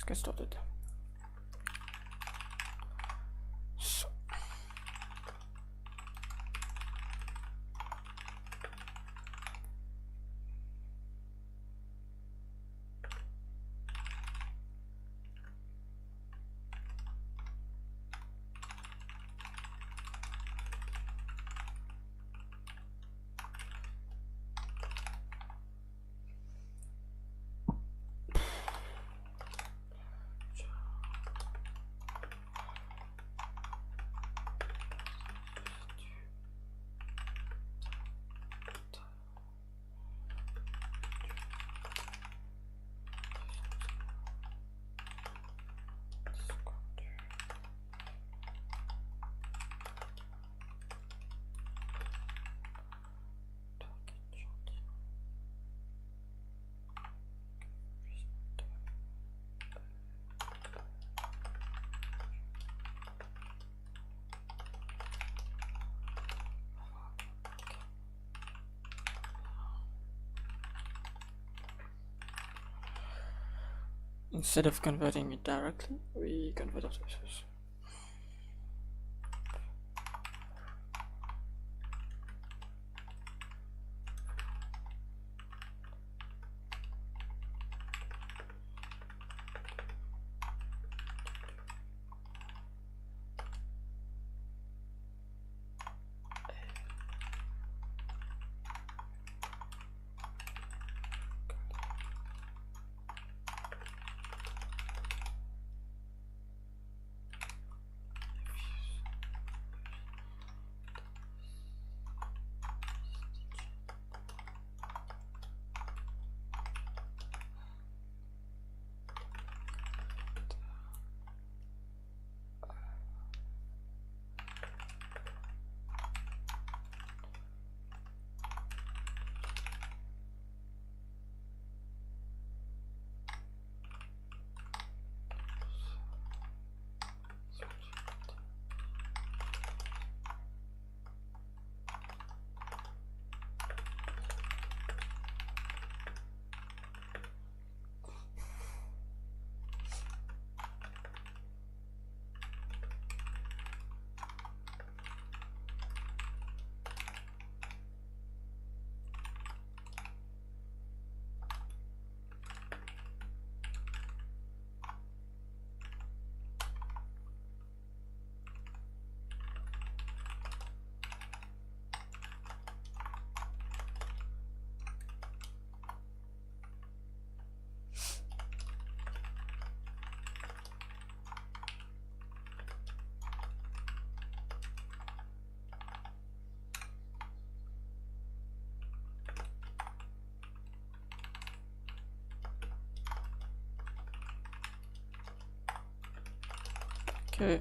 get started. So instead of converting it directly, we convert addresses. Okay.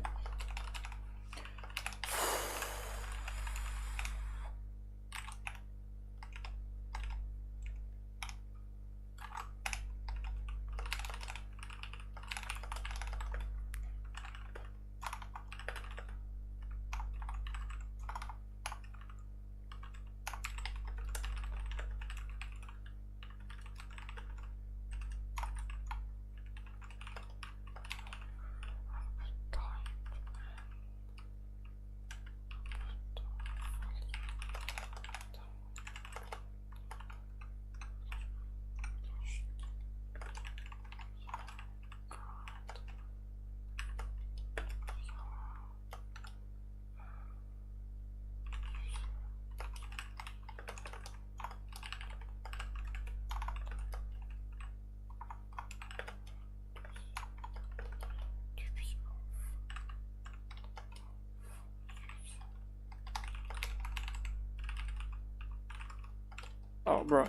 Oh, bro.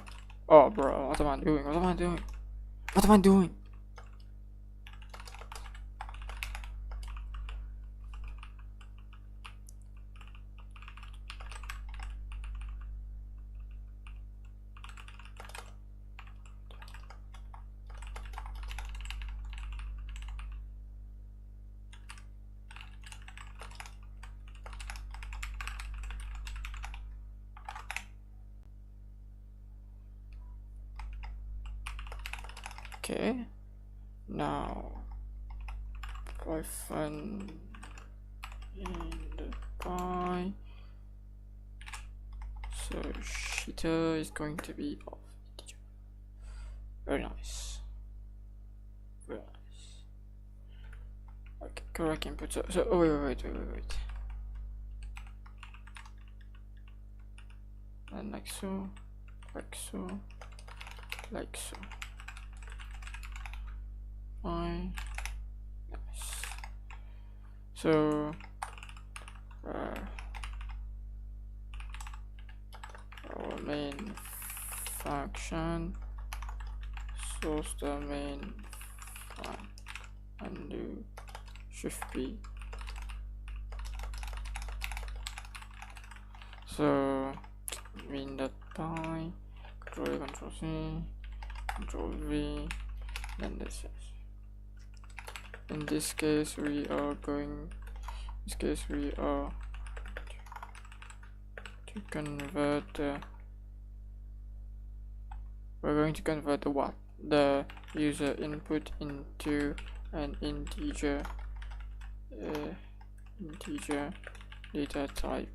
Oh, bro. What am I doing? What am I doing? What am I doing? Okay. Now hyphen in the pie. So shitter is going to be of integer. Very nice. Very nice. Okay, correct input. So oh, wait. And like so. Fine. Nice. So our main function source the main file and do shift B. So mean that by control A, control C, control V, then this is. In this case we are going to convert we're going to convert the what? The user input into an integer data type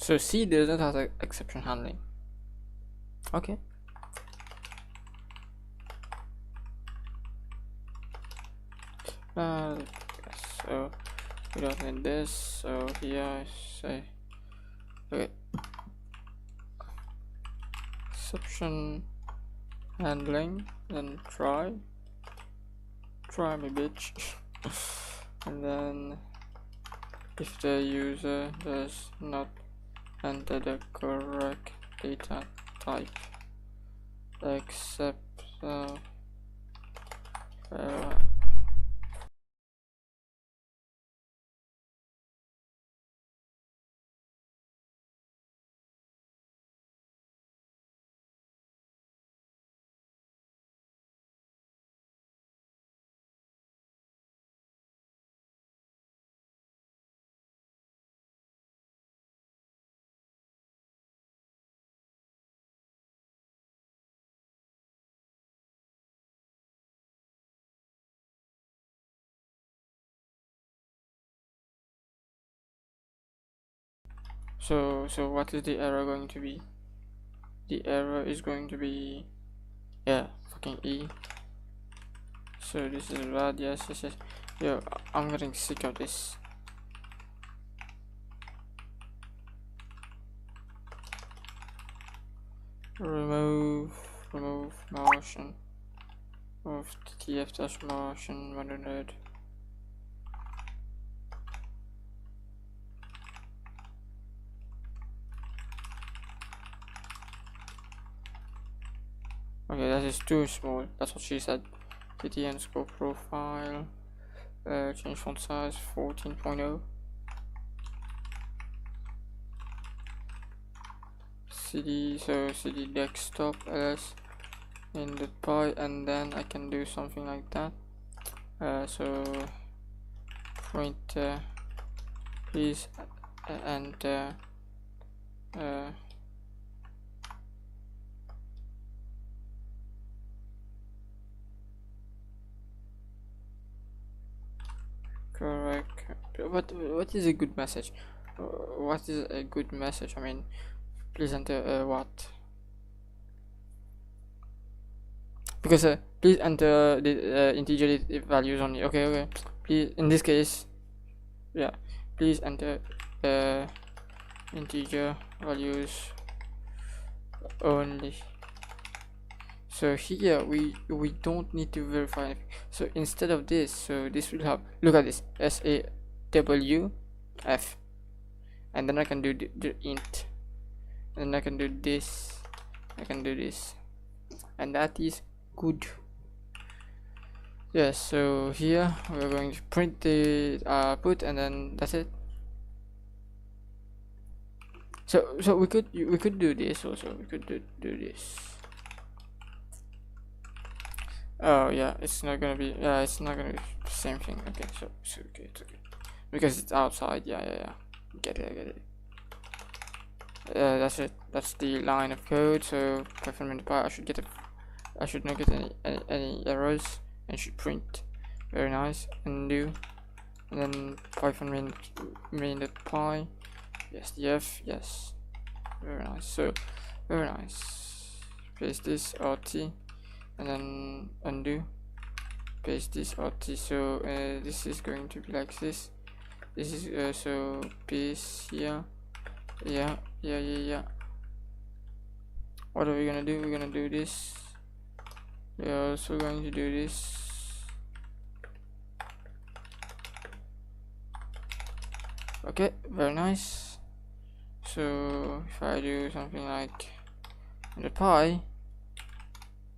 So C doesn't have exception handling. Okay. So we don't need this. So here I say, okay, exception handling, then try me bitch. And then if the user does not enter the correct data type, except so what is the error going to be? The error is going to be, yeah, fucking E. So this is bad. Yes. Yo, I'm getting sick of this. Remove motion of tf dash motion 100. Okay, that is too small. That's what she said. TTN scope profile. Change font size 14.0. CD desktop ls in the pie, and then I can do something like that. So print please enter correct. What is a good message? What is a good message? I mean, please enter what? Because please enter the integer values only. Okay. Please, in this case, yeah, please enter integer values only. So here we don't need to verify anything. So instead of this, so this will have, look at this, SAWF, and then I can do the int, and then I can do this, I can do this, and that is good. Yes, so here we're going to print the output, and then that's it. So we could do this also. We could do this. Oh yeah, it's not gonna be, it's not gonna be the same thing. Okay, so okay, it's okay because it's outside. Yeah. Get it. That's it. That's the line of code. So Python minpy, I should not get any errors, and should print. Very nice. Undo, and then Python main.py. Yes, df. Yes. Very nice. So very nice. Paste this rt, and then undo. Paste this rt. So this is going to be like this. This is so paste here. Yeah. What are we gonna do? We're gonna do this. We're also going to do this. Okay, very nice. So if I do something like in the pie,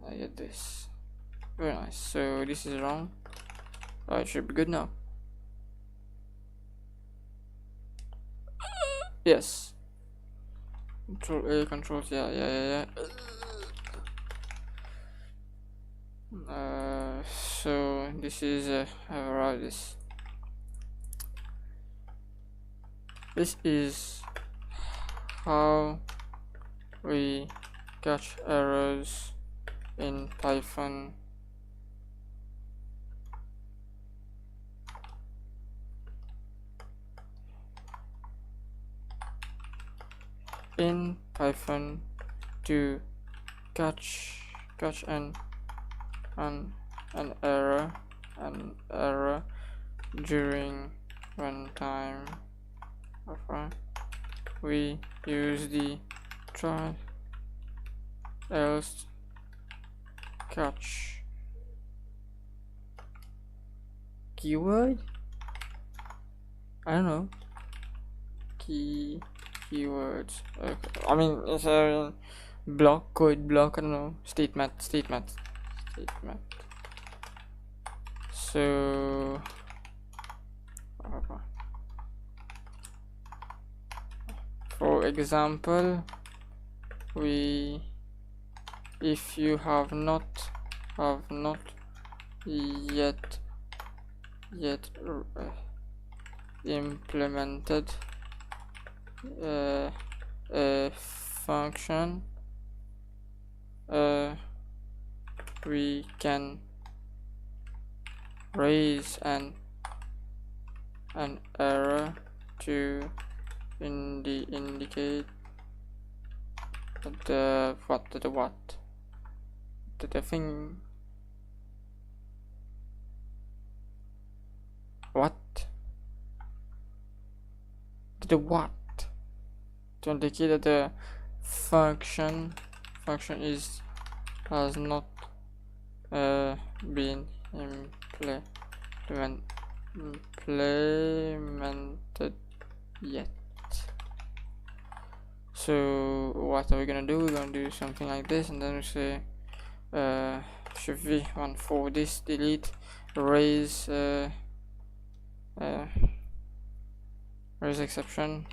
I get this. Very nice. So this is wrong. It should be good now. Yes. Control A, controls. Yeah. So this is this is how we catch errors in Python. in Python to catch an error during runtime. We use the try else catch keyword. I don't know. Keywords. Okay. I mean, it's a code block. I don't know. Statement. So for example, if you have not yet implemented a function, we can raise an error to indicate the thing. To indicate that the function has not been implemented yet. So what are we gonna do? We're gonna do something like this, and then we say should we want for this delete raise exception.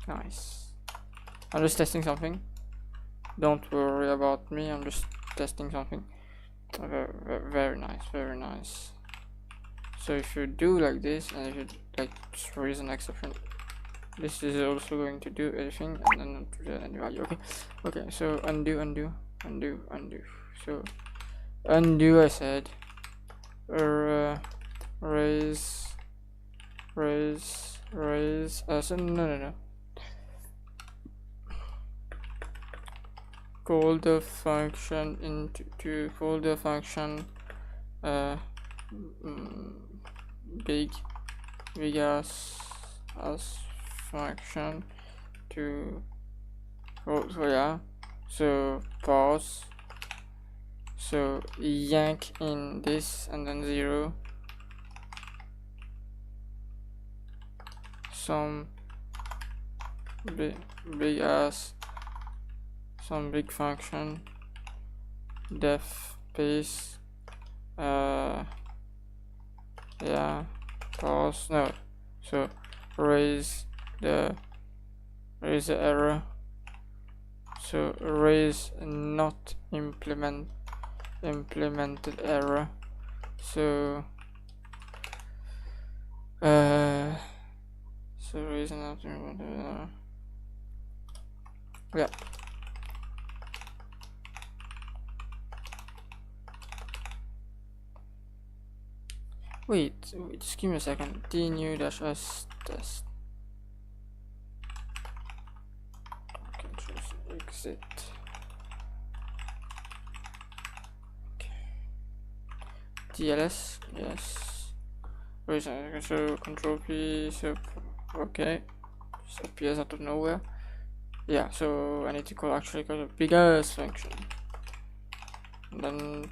Nice. I'm just testing something. Don't worry about me. I'm just testing something. Very nice. So if you do like this, and if you like just raise an exception, this is also going to do everything, and then to any value. Okay. So undo. So undo. I said raise. So no. Call the function call the function big as function to so pause, so yank in this and then 0 some big function def space pause, no, so raise the error, so raise not implemented error, so raise not implemented error. Yeah. Wait, just give me a second. D new dash s test. Control exit. Okay. TLS, yes. Wait, so control P, so okay. Just appears out of nowhere. Yeah, so I need to call a bigger function. And then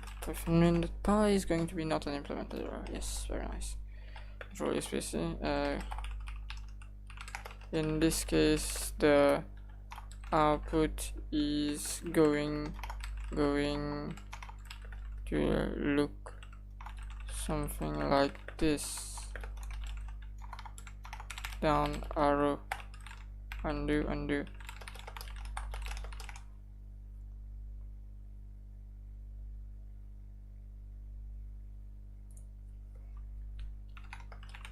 pi is going to be not an implemented error. Yes, very nice. Control SPC. In this case, the output is going to look something like this. Down arrow, undo.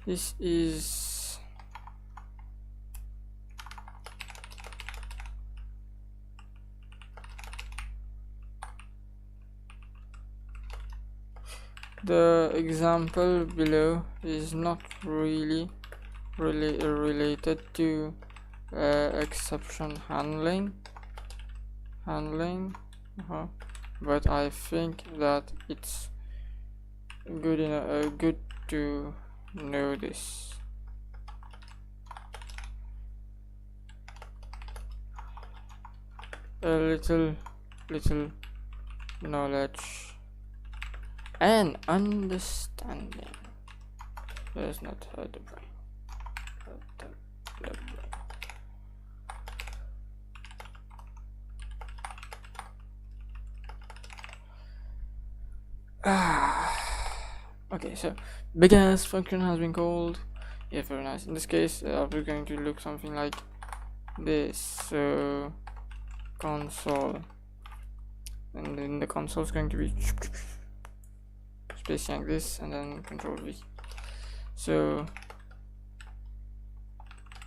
This is The example below is not really related to exception handling, but I think that it's good to know this. A little knowledge and understanding does not hurt the brain. Okay, so big ass function has been called. Yeah, very nice. In this case, we're going to look something like this. So console, and then the console is going to be spacing like this, and then Control V. So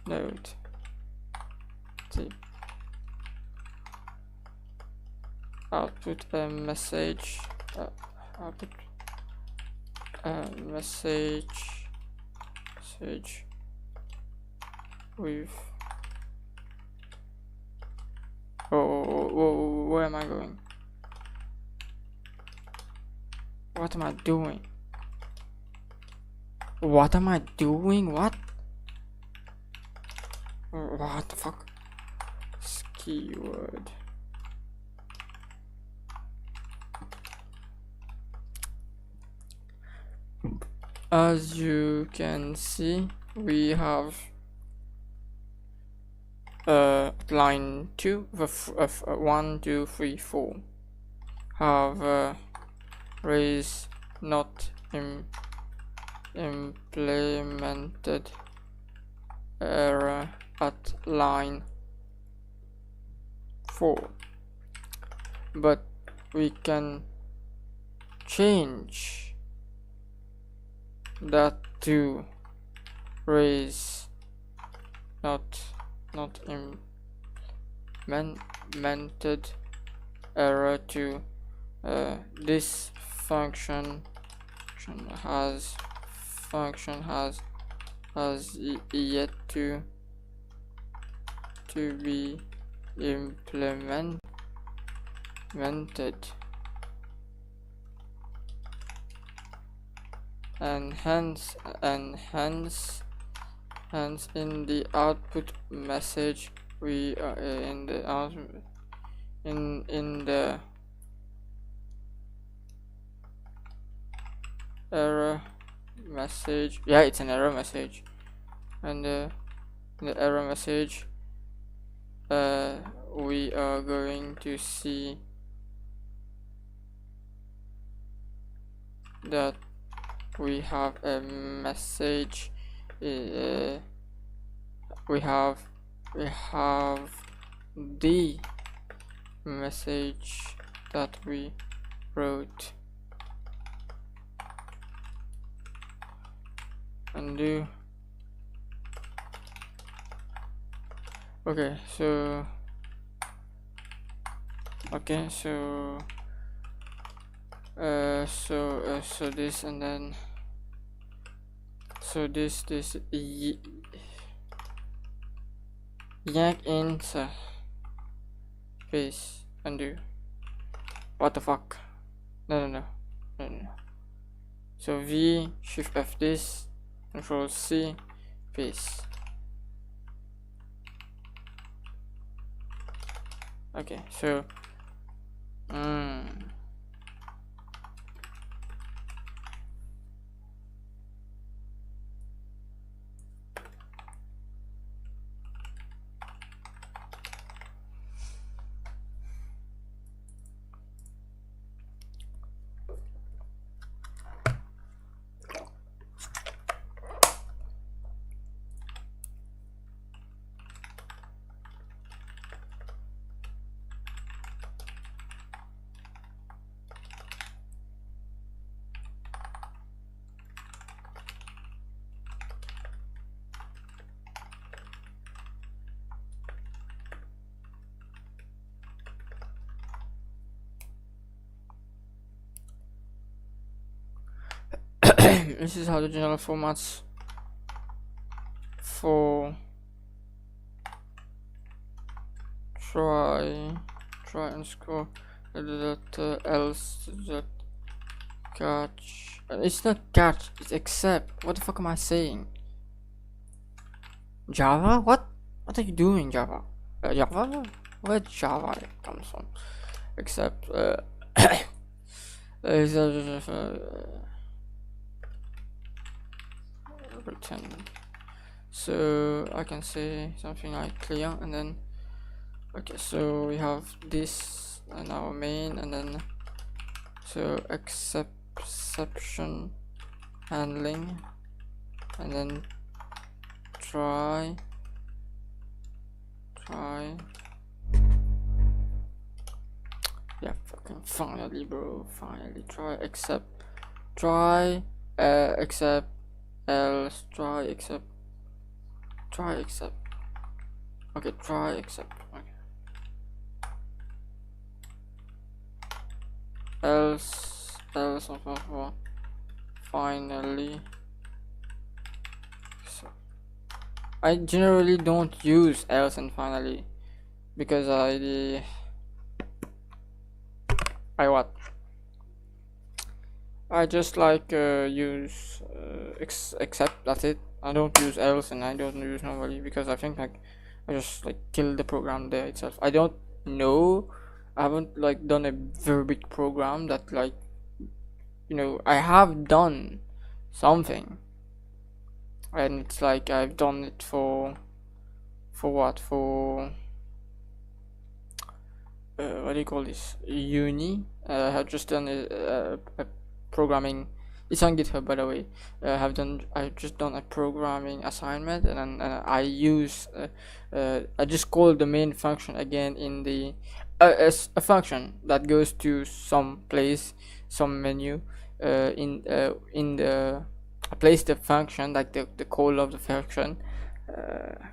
node type output a message. Output message with where am I going? What am I doing? What am I doing? What the fuck? This keyword. As you can see, we have line 2 of 1, 2, 3, 4 have raise not implemented error at line 4, but we can change that to raise not implemented error to this function has yet to be implemented, and hence in the output message we are in the error message. Yeah, it's an error message, and the error message we are going to see that we have a message. We have the message that we wrote. Undo. Okay, so so this, and then so this yank in space, undo. What the fuck? No. So V, Shift F this, Control C, paste. Okay, so this is how the general formats for try underscore else catch. It's not catch, it's except. What the fuck am I saying? Java? What are you doing, Java? Java? Where Java comes from? Except return. So I can say something like clear, and then okay, so we have this and our main, and then so exception handling, and then try yeah, fucking finally, bro, finally. Try except except else, try except okay, try except okay, else finally. So I generally don't use else and finally because I just like use except, that's it. I don't use else and I don't use normally because I think like I just like kill the program there itself. I don't know, I haven't like done a very big program that like, you know, I have done something and it's like I've done it for what, for what do you call this, uni. I have just done a programming, it's on GitHub by the way. I've just done a programming assignment, and then I use I just call the main function again in the as a function that goes to some place, some menu in the I place the function, like the call of the function,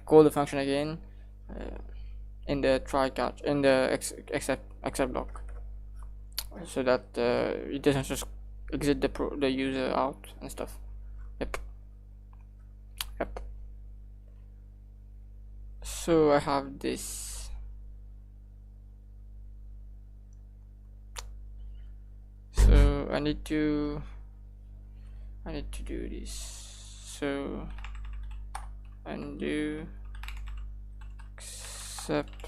call the function again in the try catch, in the except block, so that it doesn't just exit the user out and stuff. Yep. So I have this. So I need to do this. So undo except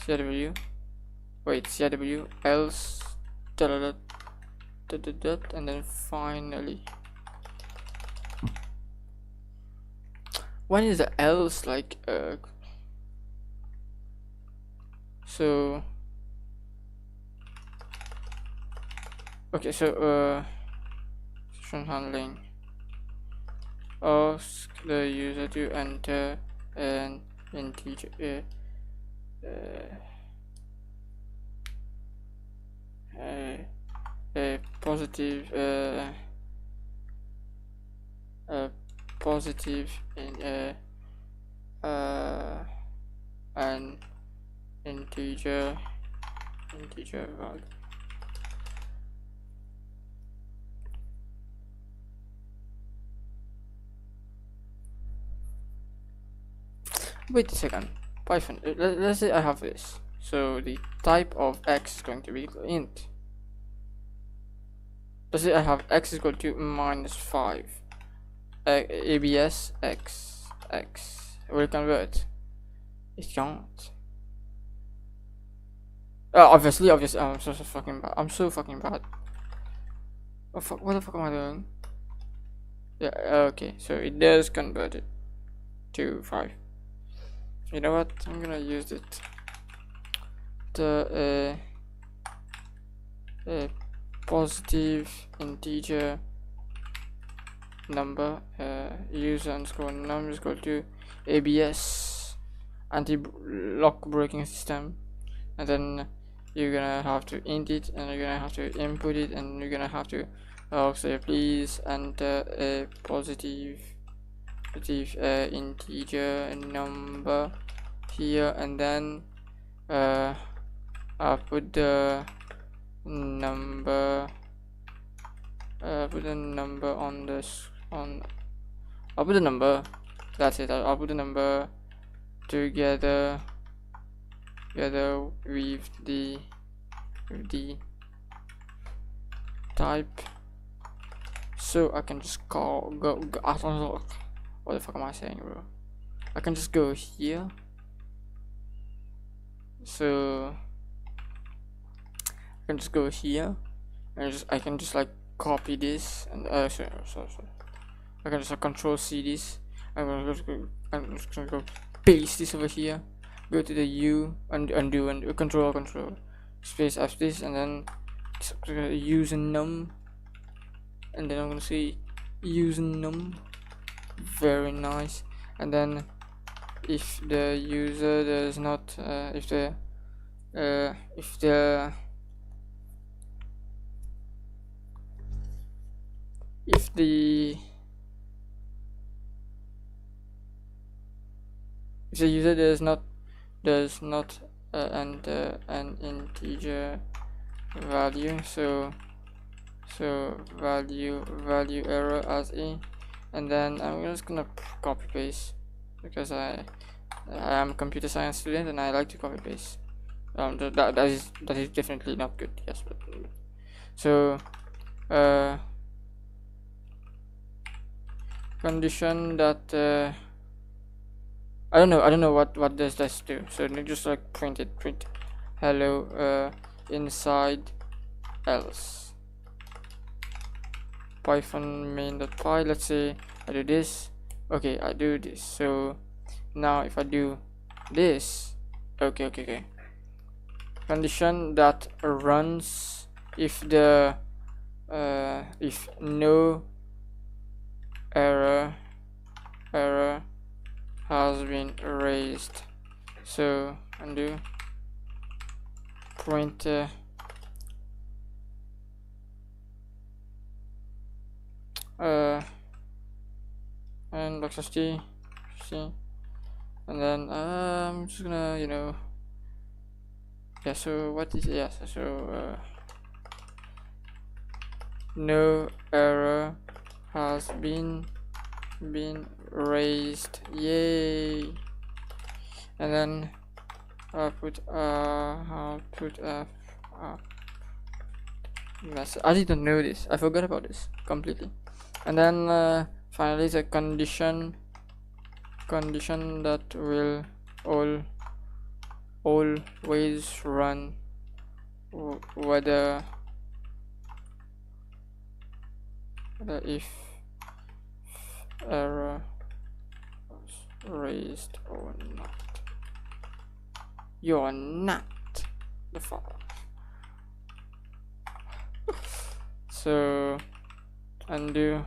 CW, wait, CW else and then finally. When is the else like so okay, so session handling, ask the user to enter an integer a positive in an integer value. Wait a second, Python, let's say I have this, so the type of x is going to be int. Let's say I have x is equal to -5, abs x will convert. It can't. Obviously, I'm so fucking bad. I'm so fucking bad. Oh fuck, what the fuck am I doing? Yeah, okay, so it does convert it to 5. You know what? I'm gonna use it. The positive integer number, user underscore num is equal to abs anti-lock braking system, and then you're gonna have to int it, and you're gonna have to input it, and you're gonna have to say please enter a positive integer number here, and then I'll put the number put a number on this I'll put a number. That's it. I'll put a number together with the type, so I can just go I don't know what the fuck am I saying, bro. I can just go here, so I can just go here and I can just like copy this and sorry. I can just like control C this. I'm just gonna go paste this over here, go to the U and undo and control space F this, and then use num, and then I'm gonna say use num. Very nice. And then if the user does not if the user does not enter an integer value, so value error as a, and then I'm just gonna copy paste because I am a computer science student and I like to copy paste. That is definitely not good. Yes, but so condition that I don't know what does this do. So just like print hello inside else python main.py. Let's say I do this. Okay, I do this. So now if I do this, okay. Condition that runs if the if no error has been raised. So undo print and .st, and then I'm just gonna yeah. So what is so no error has been raised, yay. And then output I didn't know this, I forgot about this completely. And then finally the condition that will always run whether if error was raised or not. You're not the file. So undo,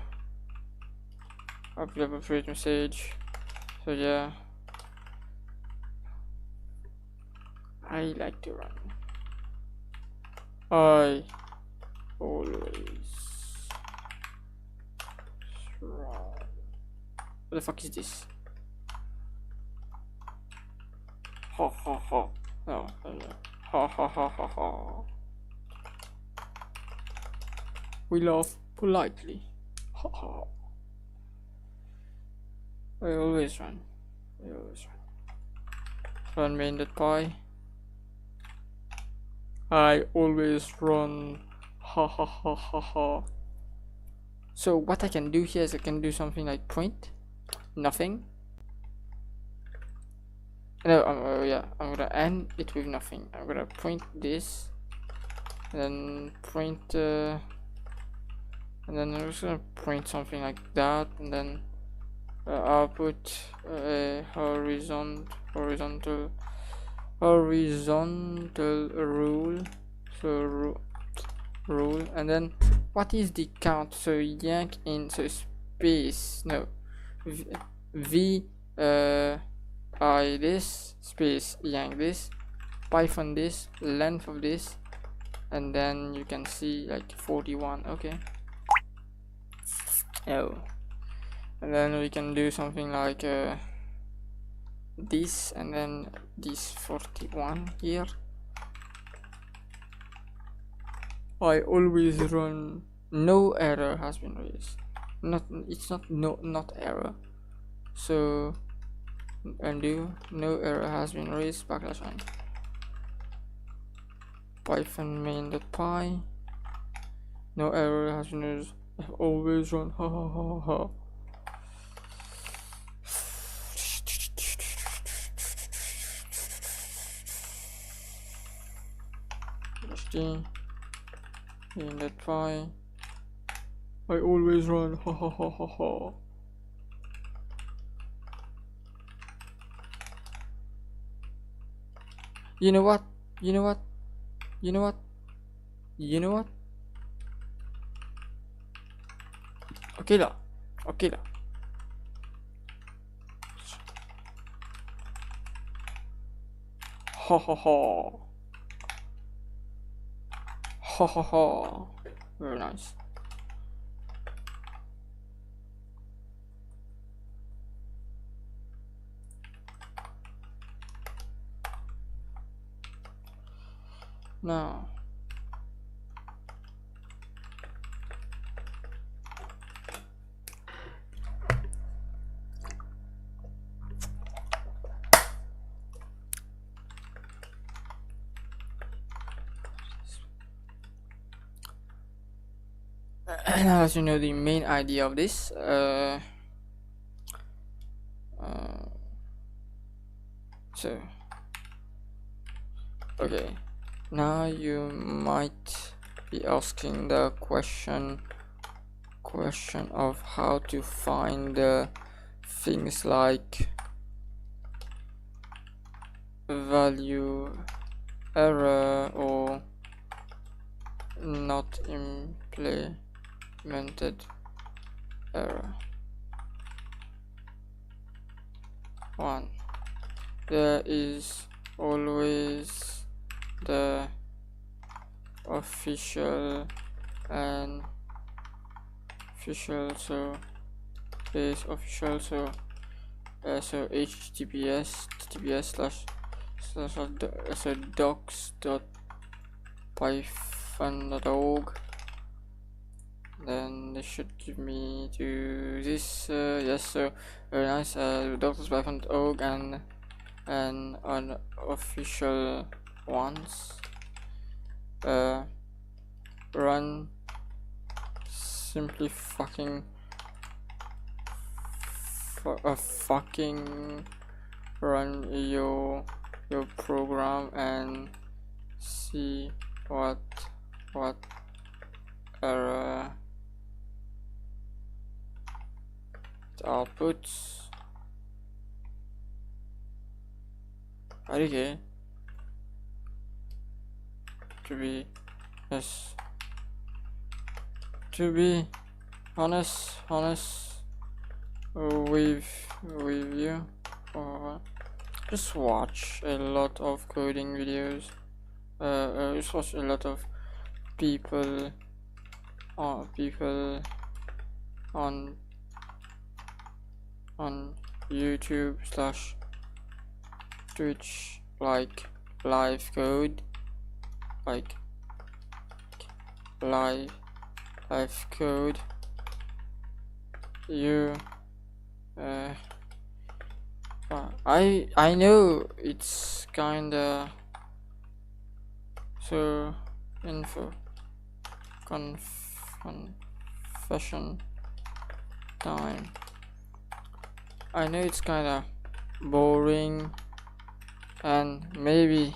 upload appropriate message. So yeah, I like to run. I always run. What the fuck is this? Ha ha ha. No, ha ha ha ha ha. We laugh politely. Ha ha. I always run. Run main.py. I always run. Ha ha ha ha ha. So what I can do here is I can do something like print nothing. No, yeah, I'm gonna end it with nothing. I'm gonna print this, and then print, and then I'm just gonna print something like that, and then I'll put a horizontal rule. So rule, and then what is the count? So yank in, so space, no, v I this space yank this, python this, length of this, and then you can see like 41. Okay. Oh, and then we can do something like this, and then this 41 here. I always run. no error has been raised. It's not error. So undo, no error has been raised, /n python main.py, no error has been raised. I've always run, ha ha ha ha. main.py, I always run, ha ha ha ha ha. You know what? Okay lah. Ha ha ha. Ha ha ha. Very nice. Now now as you know the main idea of this, so okay, now you might be asking the question of how to find things like value error or not implemented error. 1. There is always the official and official, so is official, so https://docs.python.org. then they should give me to this, yes, so very nice, docs.python.org and unofficial ones, run simply fucking run your program and see what error it outputs. Okay, to be honest with you, just watch a lot of coding videos, just watch a lot of people on YouTube / Twitch, like live code, you I know it's kinda so confession time. I know it's kinda boring and maybe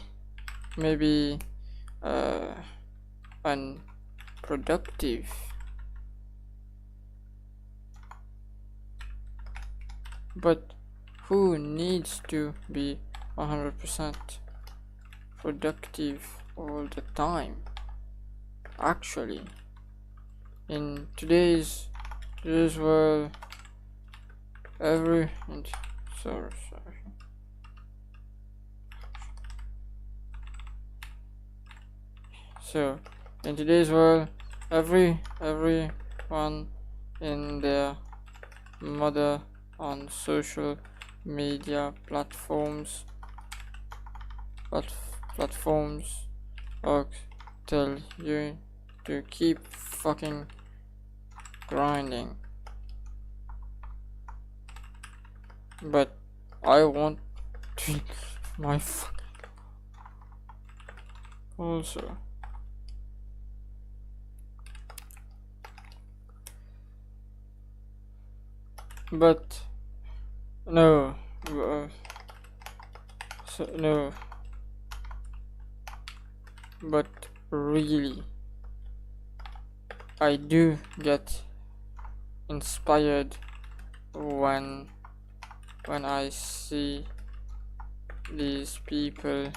unproductive, but who needs to be 100% productive all the time? Actually, in today's world, So in today's world, everyone in their mother on social media platforms tell you to keep fucking grinding, but I want to my also. But no, no, but really, I do get inspired when I see these people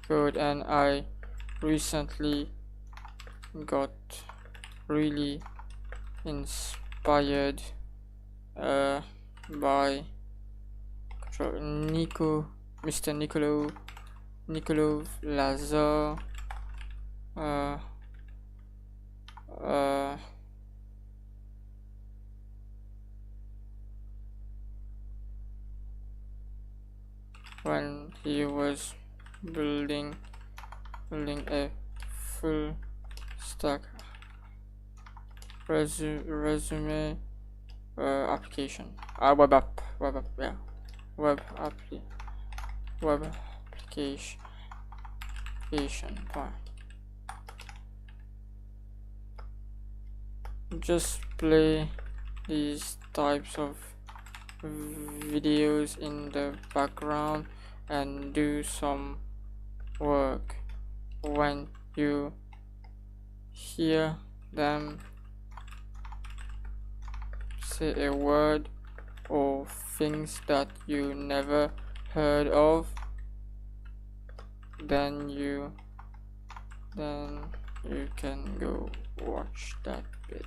code, and I recently got really inspired by Mr. Nicolò Lazar, when he was building a full stack resume application, web application. Just play these types of videos in the background and do some work. When you hear them say a word or things that you never heard of, then you can go watch that bit.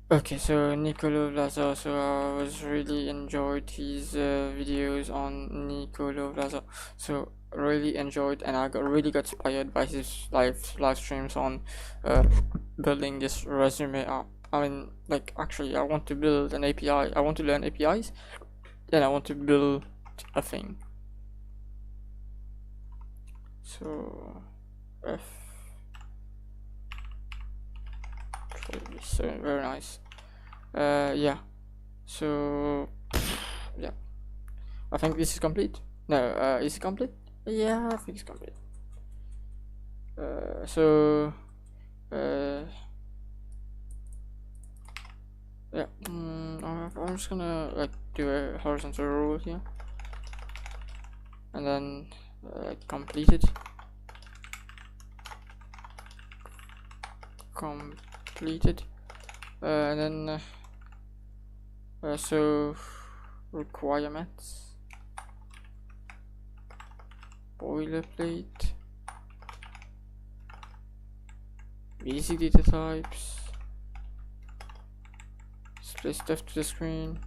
Okay, so Nicolò Lazar, so I was really enjoyed his videos on Nicolò Lazar, so really enjoyed, and I really got inspired by his live streams on building this resume app. I mean, like, actually I want to build an API, I want to learn APIs, then I want to build a thing. So so very nice. Yeah, so yeah, I think this is complete. No, is it complete? Yeah, I think it's complete. Yeah, I'm just gonna like do a horizontal rule here, and then complete it. Completed, and then so requirements, boilerplate, basic data types, display stuff to the screen,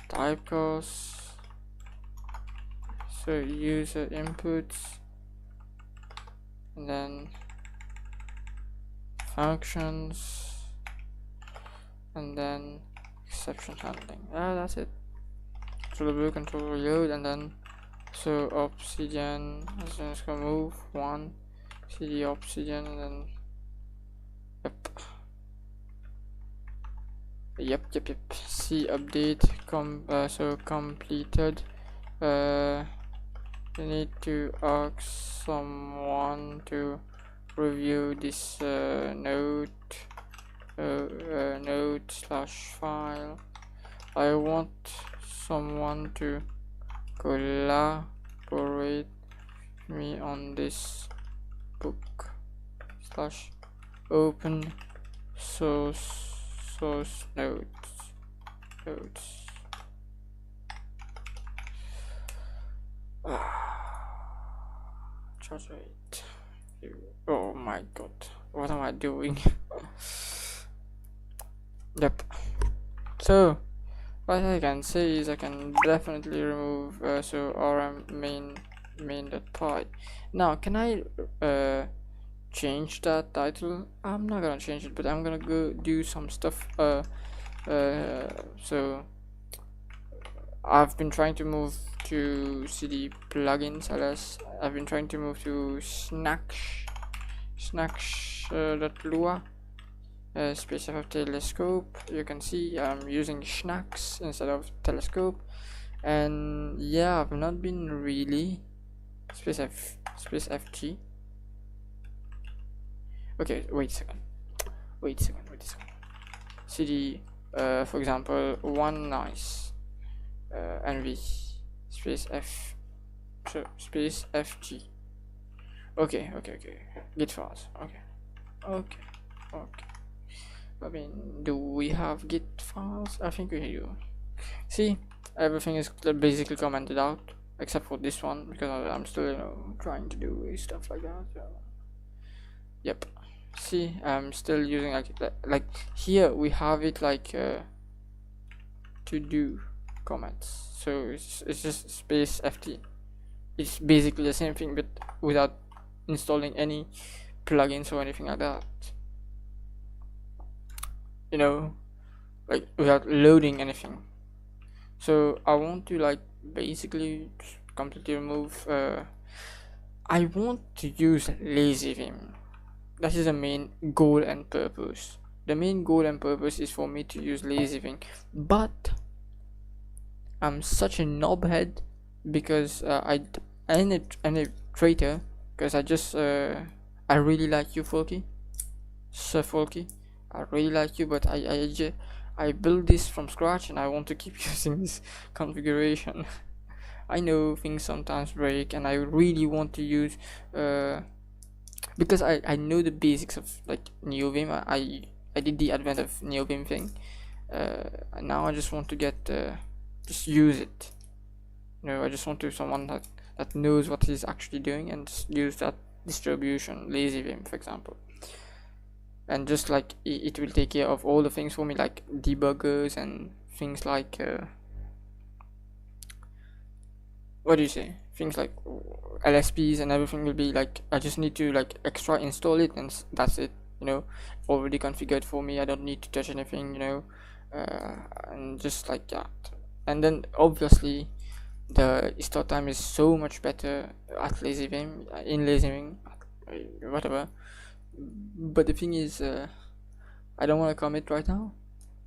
typecast, so user inputs, and then functions, and then exception handling. That's it. Control blue, control reload, and then so obsidian, so it's gonna move one, cd obsidian, and then yep, c update so completed. You need to ask someone to review this node slash file. I want someone to collaborate me on this book slash open source nodes. Charge rate. Oh my god, what am I doing? Yep. So what I can say is I can definitely remove so rm main.py. Now can I change that title? I'm not gonna change it, but I'm gonna go do some stuff. So I've been trying to move to cd plugins, ls I've been trying to move to snacks Lua space ff telescope. You can see I'm using schnacks instead of telescope, and yeah, I've not been really space fg. Okay, wait a second. CD, for example, one nice nv space f space fg. Okay, git files. Okay. I mean, do we have git files? I think we do. See, everything is basically commented out except for this one, because I'm still trying to do stuff like that. So. Yep. See, I'm still using like here we have it like to do comments, so it's just space ft. It's basically the same thing, but without installing any plugins or anything like that, like without loading anything. So I want to like basically completely remove I want to use lazy vim. That is the main goal and purpose. The main goal and purpose is for me to use lazy vim, but I'm such a knobhead because I'm a traitor, because I really like you, Folky. Sir Folky, I really like you, but I built this from scratch and I want to keep using this configuration. I know things sometimes break, and I really want to use because I know the basics of like NeoVim. I did the advent of NeoVim thing, and now I just want to get just use it. I just want to someone that knows what he's actually doing and just use that distribution, LazyVim for example, and just like it will take care of all the things for me, like debuggers and things like what do you say, things like LSPs and everything will be like, I just need to like extra install it and that's it, already configured for me. I don't need to touch anything, and just like that. And then obviously the start time is so much better at LazyVim, in LazyVim, whatever. But the thing is, I don't want to commit right now.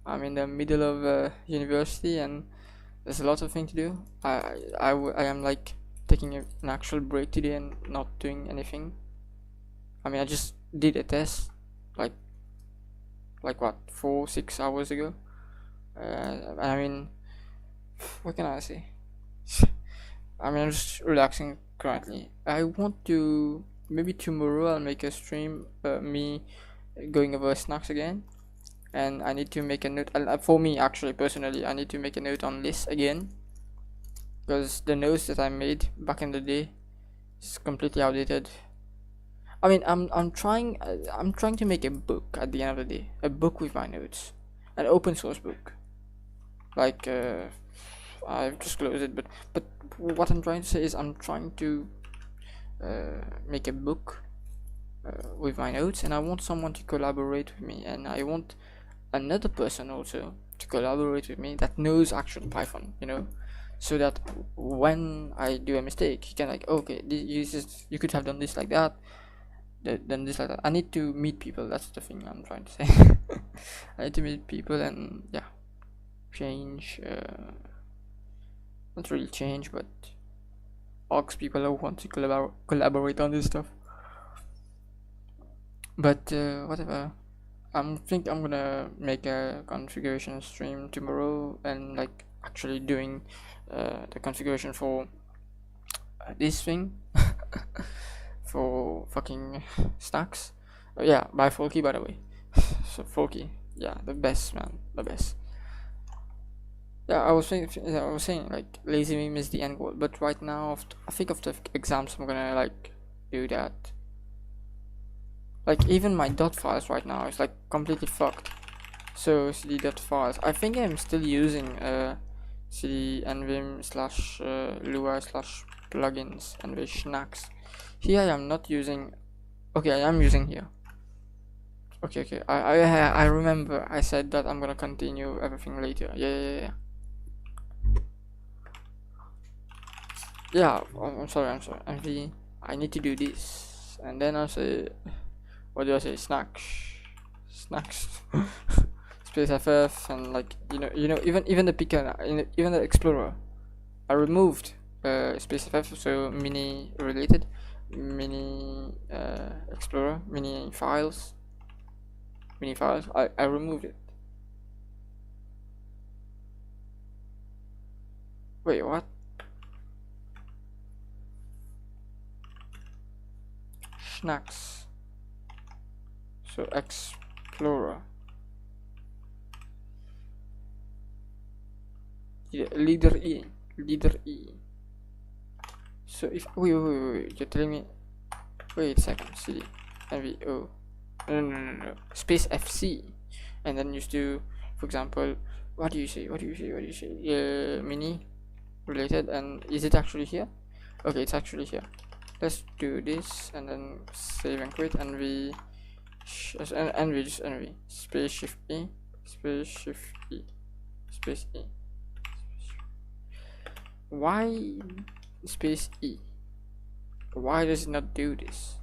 I'm in the middle of university and there's a lot of things to do. I am like taking an actual break today and not doing anything. I mean, I just did a test like what, 4-6 hours ago. I mean, what can I say? I mean, I'm just relaxing currently. I want to, maybe tomorrow I'll make a stream, me going over snacks again, and I need to make a note, for me actually personally, I need to make a note on this again, because the notes that I made back in the day is completely outdated. I mean, I'm trying to make a book at the end of the day, a book with my notes, an open source book, like I've just closed it, but what I'm trying to say is I'm trying to make a book with my notes, and I want someone to collaborate with me, and I want another person also to collaborate with me that knows actual Python, so that when I do a mistake, he can like, okay, you could have done this like that, done this like that. I need to meet people. That's the thing I'm trying to say. I need to meet people and change. Not really change, but ask people who want to collaborate on this stuff. But whatever. I think I'm gonna make a configuration stream tomorrow and like actually doing the configuration for this thing for fucking stacks. Yeah, by Folky, by the way. So Folky, yeah, the best, man, the best. Yeah, I was saying like LazyVim is the end goal, but right now I think after exams I'm gonna like do that. Like even my dot files right now is like completely fucked. So cd dot files, I think I'm still using cd nvim / lua / plugins and schnacks. Here I am not using. Okay, I am using here. Okay. I remember I said that I'm gonna continue everything later. Yeah. Yeah, I'm sorry. MV, I need to do this, and then I'll say what do I say, snacks space ff, and like even the picker, even the explorer, I removed space ff, so mini related, mini explorer, mini files, I removed it. Wait, what? Snacks, so explorer, yeah, leader E. So if wait, you're telling me, wait a second, cd nvo, no, space fc, and then you do, for example, what do you say, mini related, and is it actually here? Okay, it's actually here. Let's do this and then save and quit, and we just space shift E, space E. Why space E? Why does it not do this?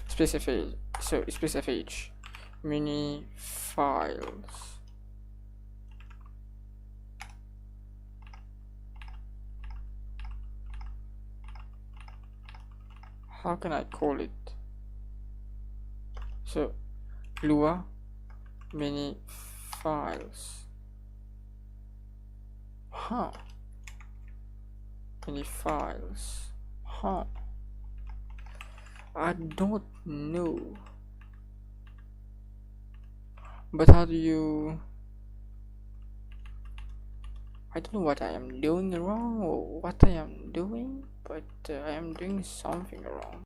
Space FH, so space FH, mini files. How can I call it? So Lua mini files. Mini files. I don't know. But how do you... I don't know what I am doing wrong or what I am doing, but I am doing something wrong.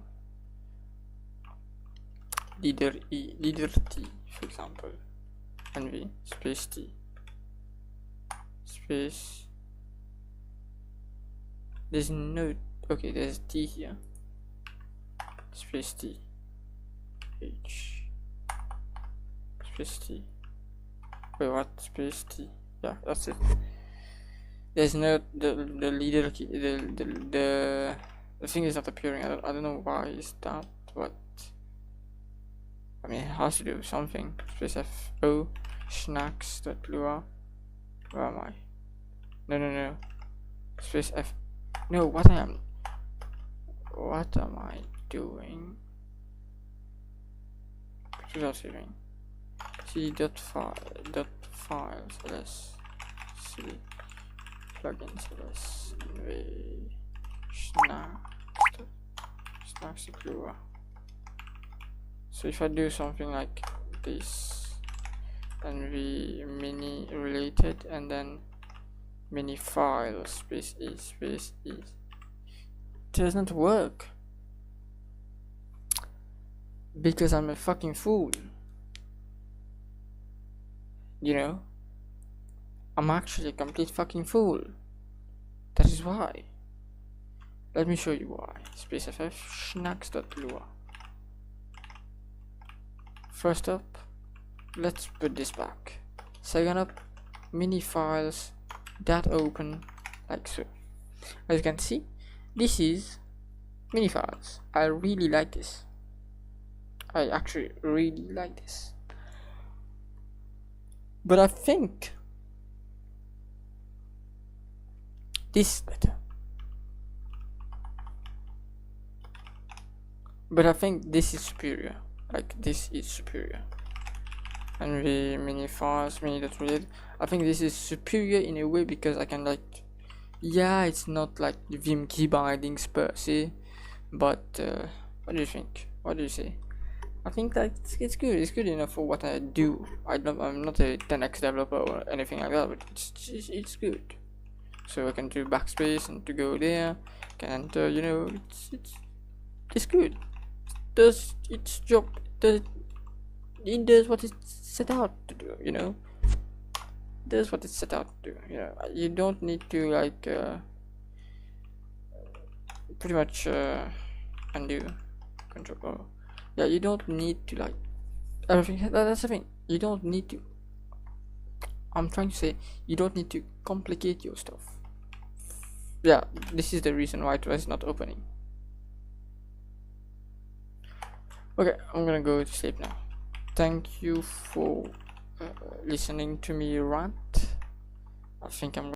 Leader T, for example, nv space T space. There's no, okay, there's T here. Space T H space T. Wait, what? Space T. Yeah, that's it. There's no the leader key. The thing is not appearing. I don't know why is that, but I mean it has to do something. Space F O snacks.lua. Where am I? No. Space F. No, what am I doing? Without saving. C dot files ls c plugins ls snacks.lua. So if I do something like this, and we mini related, and then mini file space e, it does not work because I'm a fucking fool. You know, I'm actually a complete fucking fool. That is why. Let me show you why. Space ff snacks.lua. First up, let's put this back. Second up, mini files that open like so. As you can see, this is mini files. I really like this. I actually really like this. But I think this is better. But I think this is superior. Like this is superior. And the mini files, mini.related. I think this is superior in a way because I can like, yeah, it's not like Vim key bindings per se, but what do you think? What do you say? I think that it's good. It's good enough for what I do. I'm not a 10x developer or anything like that, but it's good. So I can do backspace and to go there, can enter. You know, it's good. It does its job. It does what it's set out to do. You know, it does what it's set out to do. You know, you don't need to like pretty much undo control. Yeah, you don't need to like everything. That's the thing. You don't need to. I'm trying to say you don't need to complicate your stuff. yeah, this is the reason why it was not opening. Okay, I'm gonna go to sleep now. Thank you for listening to me rant. I think I'm